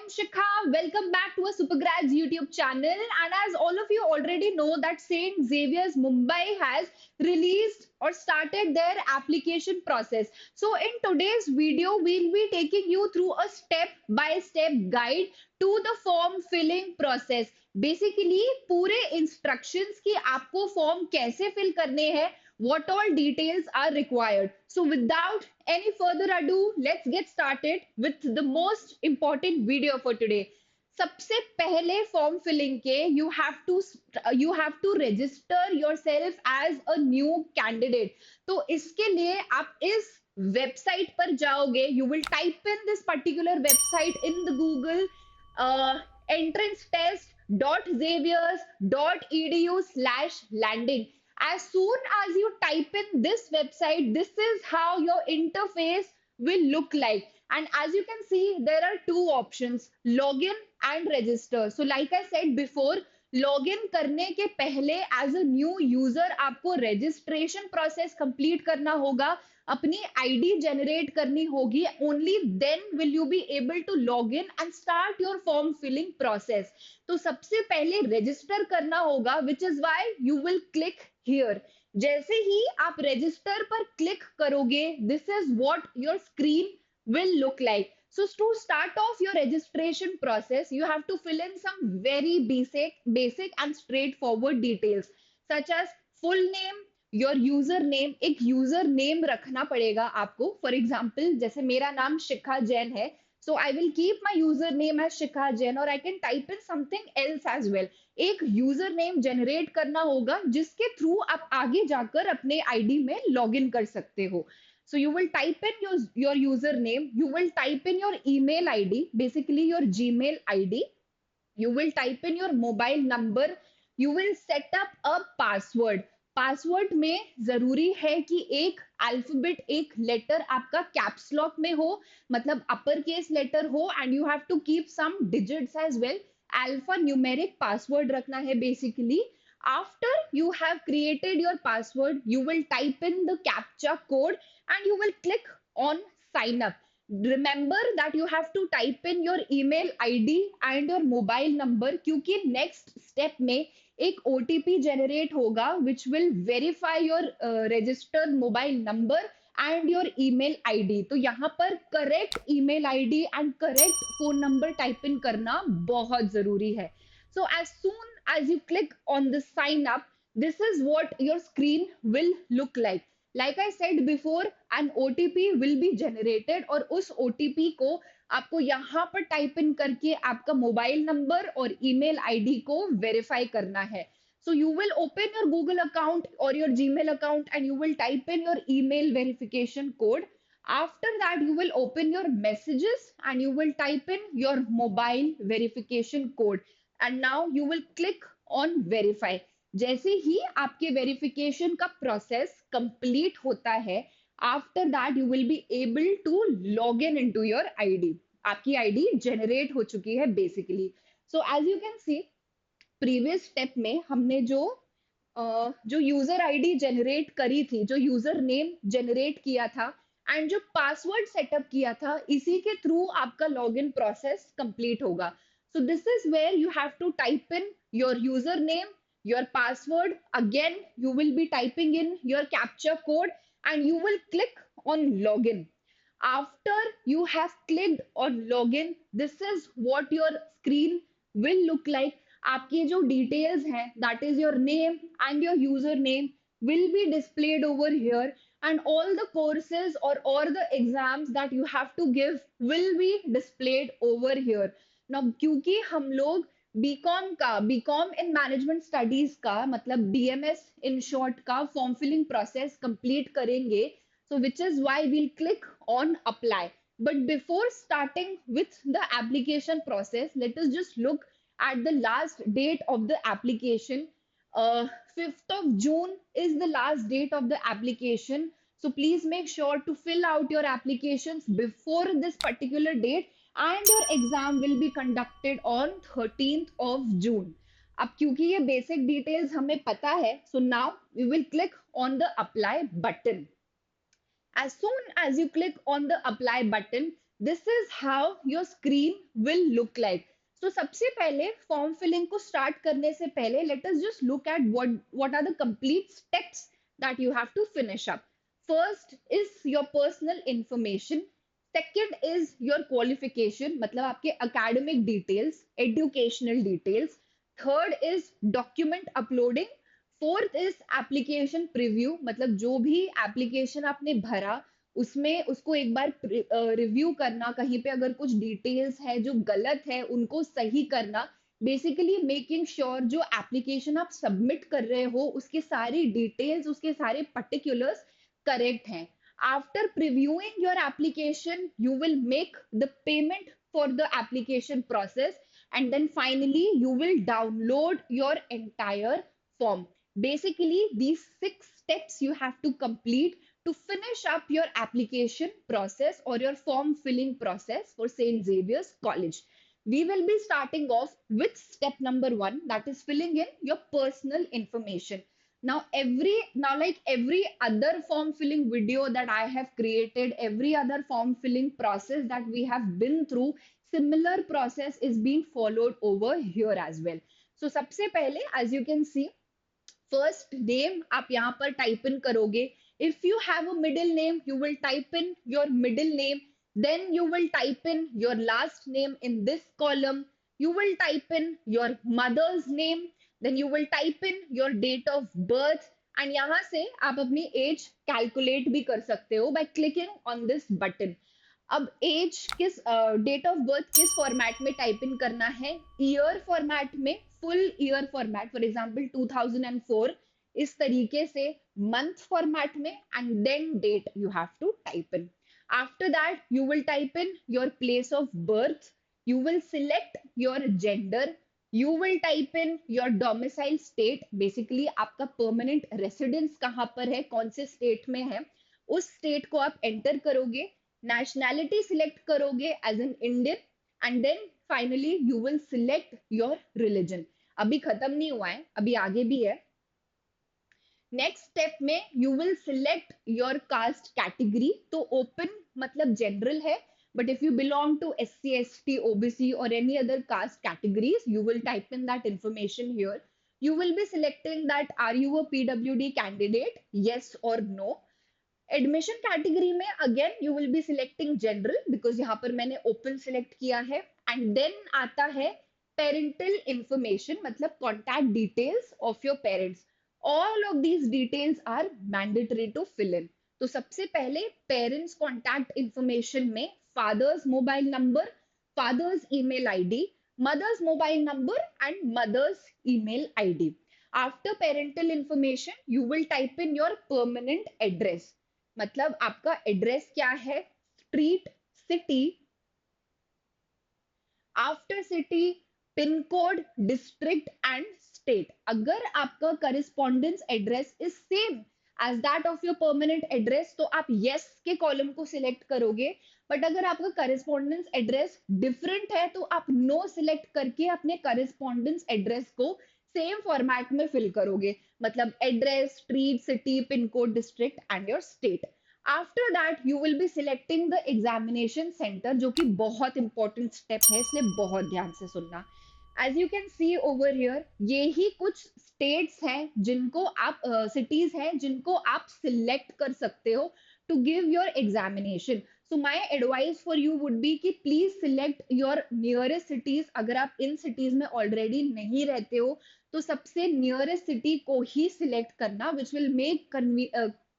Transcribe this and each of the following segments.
am Shikha. Welcome back to a Supergrads YouTube channel. And as all of you already know, that St. Xavier's Mumbai has released or started their application process. So in today's video, we'll be taking you through a step-by-step guide to the form filling process. Basically, पूरे instructions कि आपको form कैसे fill करने हैं, what all details are required. So without any further ado, let's get started with the most important video for today. सबसे पहले form filling के you have to register yourself as a new candidate. तो इसके लिए आप इस website पर जाओगे. You will type in this particular website in the Google entrancetest.xaviers.edu/landing. As soon as you type in this website, this is how your interface will look like. And as you can see, there are two options, login and register. So like I said before, login करने के पहले as a new user आपको registration process complete करना होगा, अपनी ID generate करनी होगी. Only then will you be able to log in and start your form filling process. तो सबसे पहले register करना होगा, which is why you will click here. जैसे ही आप register पर click करोगे, this is what your screen will look like. So to start off your registration process, you have to fill in some very basic and straightforward details, such as full name, your user name. एक user name रखना पड़ेगा आपको. For example, जैसे मेरा नाम शिखा जैन है, so I will keep my user name as Shikha Jain, or I can type in something else as well. एक user name generate करना होगा जिसके थ्रू आप आगे जाकर अपने ID में login कर सकते हो. So you will type in your username, you will type in your email ID, basically your Gmail ID, you will type in your mobile number, you will set up a password. Password में जरूरी है कि एक alphabet, एक letter आपका caps lock में हो, मतलब अपर केस लेटर हो, and you have to keep some digits as well. Alpha numeric password रखना है basically. After you have created your password, you will type in the CAPTCHA code and you will click on sign up. Remember that you have to type in your email ID and your mobile number, क्योंकि next step में एक OTP generate होगा which will verify your registered mobile number and your email ID. तो यहाँ पर correct email ID and correct phone number type in करना बहुत जरूरी है. So as soon as you click on the sign up, this is what your screen will look like. Like I said before, an OTP will be generated और उस OTP को आपको यहाँ पर टाइप इन करके आपका मोबाइल नंबर और email ID को वेरीफाई करना है. So you will open your Google account or your Gmail account and you will type in your email verification code. After that, you will open your messages and you will type in your mobile verification code. And now you will click on verify. जैसे ही आपके verification का process complete होता है, after that you will be able to log in into your ID. आपकी ID generate हो चुकी है basically. So as you can see, previous step में हमने जो यूजर आईडी जनरेट करी थी, जो यूजर नेम जनरेट किया था एंड जो पासवर्ड सेटअप किया था, इसी के थ्रू आपका लॉगिन प्रोसेस कंप्लीट होगा. So this is where you have to type in your username, your password. Again, you will be typing in your CAPTCHA code and you will click on login. After you have clicked on login, this is what your screen will look like. आपकी जो details हैं, that is your name and your username, will be displayed over here, and all the courses or all the exams that you have to give will be displayed over here. Now, क्योंकि हम लोग BCom in management studies का मतलब BMS in short का form filling process complete करेंगे, so which is why we'll click on apply. But before starting with the application process, let us just look at the last date of the application. 5th of June is the last date of the application. So please make sure to fill out your applications before this particular date, and your exam will be conducted on 13th of June. अब क्योंकि ये basic details हमें पता है, so now we will click on the apply button. As soon as you click on the apply button, This is how your screen will look like. So सबसे पहले form filling को start करने से पहले let us just look at what are the complete steps that you have to finish up. First is your personal information. Second is your qualification, मतलब आपके academic details, educational details. Third is document uploading. Fourth is application preview, मतलब जो भी application आपने भरा उसमें उसको एक बार रिव्यू करना, कहीं पे अगर कुछ डिटेल्स है जो गलत है उनको सही करना, बेसिकली मेकिंग श्योर जो एप्लीकेशन आप सबमिट कर रहे हो उसके सारी डिटेल्स, उसके सारे पर्टिकुलर्स करेक्ट हैं. After previewing your application you will make the payment for the application process, and then finally you will download your entire form. Basically, these 6 steps you have to complete to finish up your application process or your form filling process for St. Xavier's College. We will be starting off with step number 1, that is filling in your personal information. Now like every other form filling video that I have created, every other form filling process that we have been through, similar process is being followed over here as well. So सबसे पहले, as you can see, first name आप यहाँ पर type in करोगे. If you have a middle name you will type in your middle name, then you will type in your last name in this column, you will type in your mother's name, then you will type in your date of birth, and यहाँ से आप अपनी age calculate भी कर सकते हो by clicking on this button. अब as किस डेट ऑफ बर्थ किस फॉर्मेट में टाइप इन करना है, ईयर फॉर्मेट में, full year format, for example 2004, इस तरीके से मंथ फॉर्मेट में, and then date you have to type in. After that you will type in your place of birth, you will select your gender, you will type in your domicile state, basically आपका permanent residence कहाँ पर है, कौन से state में है, उस state को आप एंटर करोगे. नेशनैलिटी सिलेक्ट करोगे as an Indian, and then finally you will select your religion. अभी खत्म नहीं हुआ है, अभी आगे भी है. नेक्स्ट स्टेप में you will select your caste category. तो ओपन मतलब जनरल है, but if you belong to SC ST OBC और any other caste categories you will type in that information here. You will be selecting that are you a PWD candidate, yes or no. Admission category में again you will be selecting general because यहाँ पर मैंने open select किया है. And then आता है parental information, मतलब contact details of your parents. All of these details are mandatory to fill in. तो सबसे पहले पेरेंट्स कॉन्टैक्ट इंफॉर्मेशन में father's mobile number, father's email ID, mother's mobile number and mother's email ID. After parental information you will type in your permanent address, मतलब आपका address क्या है, street, city, after city pin code, district and state. अगर आपका correspondence address is same as that of your permanent address तो आप yes के column को सिलेक्ट करोगे. बट अगर आपका करस्पॉन्डेंस एड्रेस डिफरेंट है तो आप नो सिलेक्ट करके अपने करस्पॉन्डेंस एड्रेस को सेम फॉर्मेट में फिल करोगे, मतलब address, street, city, pin code, district and your state. After that you will be selecting the examination centre, जो कि बहुत इंपॉर्टेंट स्टेप है, इसलिए बहुत ध्यान से सुनना. As you can see over here, ये ही कुछ स्टेट्स हैं जिनको आप सिटीज हैं जिनको आप सिलेक्ट कर सकते हो to give your examination. So my advice for you would be कि please select your nearest cities. अगर आप इन सिटीज में ऑलरेडी नहीं रहते हो तो सबसे नियरेस्ट सिटी को ही सिलेक्ट करना,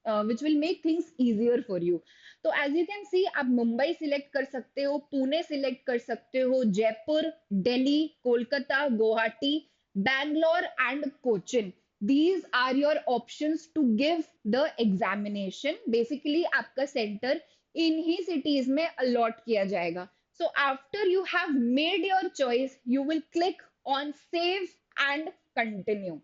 which will make things easier for you. तो as you can see, आप मुंबई सिलेक्ट कर सकते हो, पुणे सिलेक्ट कर सकते हो, Jaipur, Delhi, Kolkata, Guwahati, Bangalore and Cochin. These are your options to give the examination. Basically, आपका सेंटर इन ही सिटीज में अलॉट किया जाएगा. So after you have made your choice, you will click on save and continue.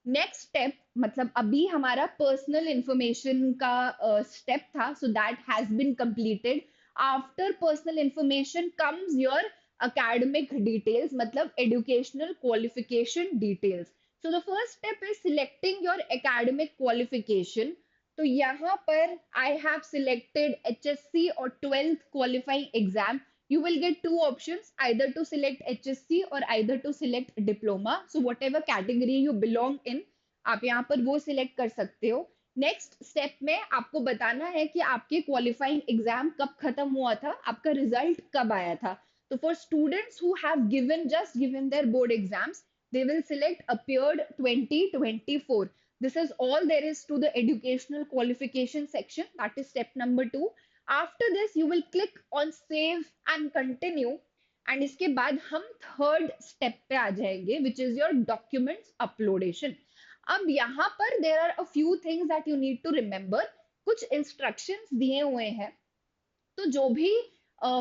Next step, मतलब अभी हमारा पर्सनल इंफॉर्मेशन का step था, so that has been completed. After personal information comes your academic details, मतलब educational qualification details. So the first step is selecting your academic qualification. तो यहाँ पर I have selected HSC or 12th qualifying exam. You will get two options, either to select HSC or either to select diploma. So whatever category you belong in, आप यहाँ पर वो select कर सकते हो. नेक्स्ट स्टेप में आपको बताना है कि आपके क्वालिफाइंग एग्जाम कब खत्म हुआ था, आपका रिजल्ट कब आया था. तो for students who have given just given their board exams, they will select appeared 2024. This is all there is to the educational qualification section. That is step number 2. After this, you will click on save and continue. And इसके बाद हम third step पे आ जाएंगे, which is your documents uploadation. अब यहाँ पर there are a few things that you need to remember. कुछ instructions दिए हुए हैं. तो जो भी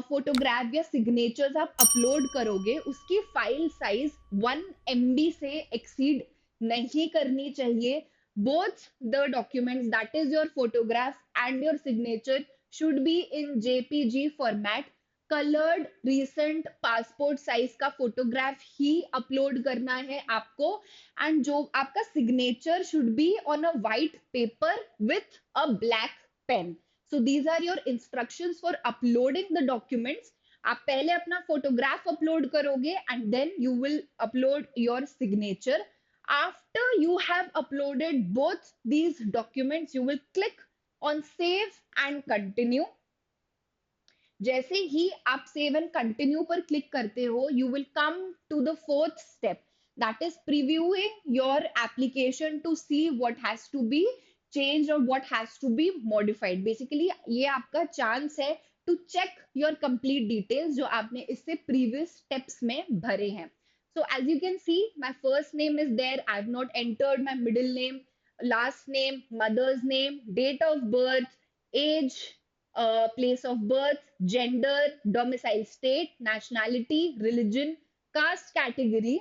फोटोग्राफ या सिग्नेचर्स आप अपलोड करोगे उसकी फाइल साइज 1 MB से एक्सीड नहीं करनी चाहिए. Both the documents, that is your photograph and your signature, should be in JPG format. Coloured recent passport size का फोटोग्राफ ही अपलोड करना है आपको. एंड जो आपका signature should be on a white paper with a black pen. So these are your instructions for uploading the documents. आप पहले अपना फोटोग्राफ अपलोड करोगे and then you will upload your signature. After you have uploaded both these documents, you will click on save and continue. जैसे ही आप save and continue पर click करते हो, you will come to the fourth step, that is previewing your application to see what has to be change और what has to be modified. Basically ये आपका chance है to check your complete details जो आपने इससे previous steps में भरे हैं. So as you can see, my first name is there. I have not entered my middle name, last name, mother's name, date of birth, age, place of birth, gender, domicile state, nationality, religion, caste category,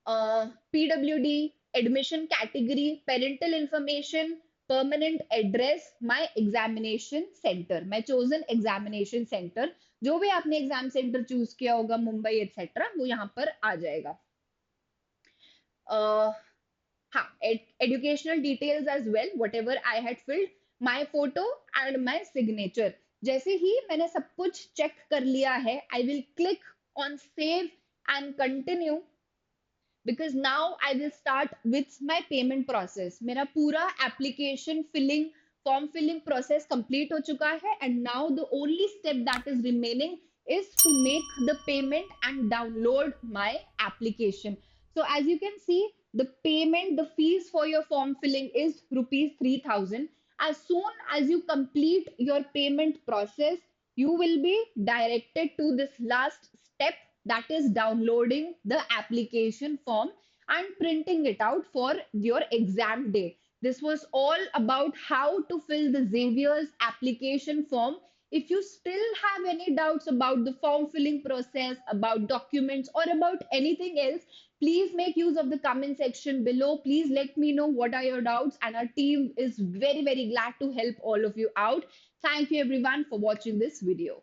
PWD, admission category, parental information, permanent address, my examination center, my chosen examination center. जो भी आपने exam centre choose किया होगा, Mumbai etcetera, वो यहाँ पर आ जाएगा. हाँ, educational details as well, whatever I had filled, my photo and my signature. जैसे ही मैंने सब कुछ चेक कर लिया है, I will click on save and continue. Because now I will start with my payment process. मेरा पूरा application filling, form filling process complete हो चुका है, and now the only step that is remaining is to make the payment and download my application. So as you can see, the payment, the fees for your form filling is rupees 3,000. As soon as you complete your payment process, you will be directed to this last step, that is downloading the application form and printing it out for your exam day. This was all about how to fill the Xavier's application form. If you still have any doubts about the form filling process, about documents, or about anything else, please make use of the comment section below. Please let me know what are your doubts, and our team is very, very glad to help all of you out. Thank you everyone for watching this video.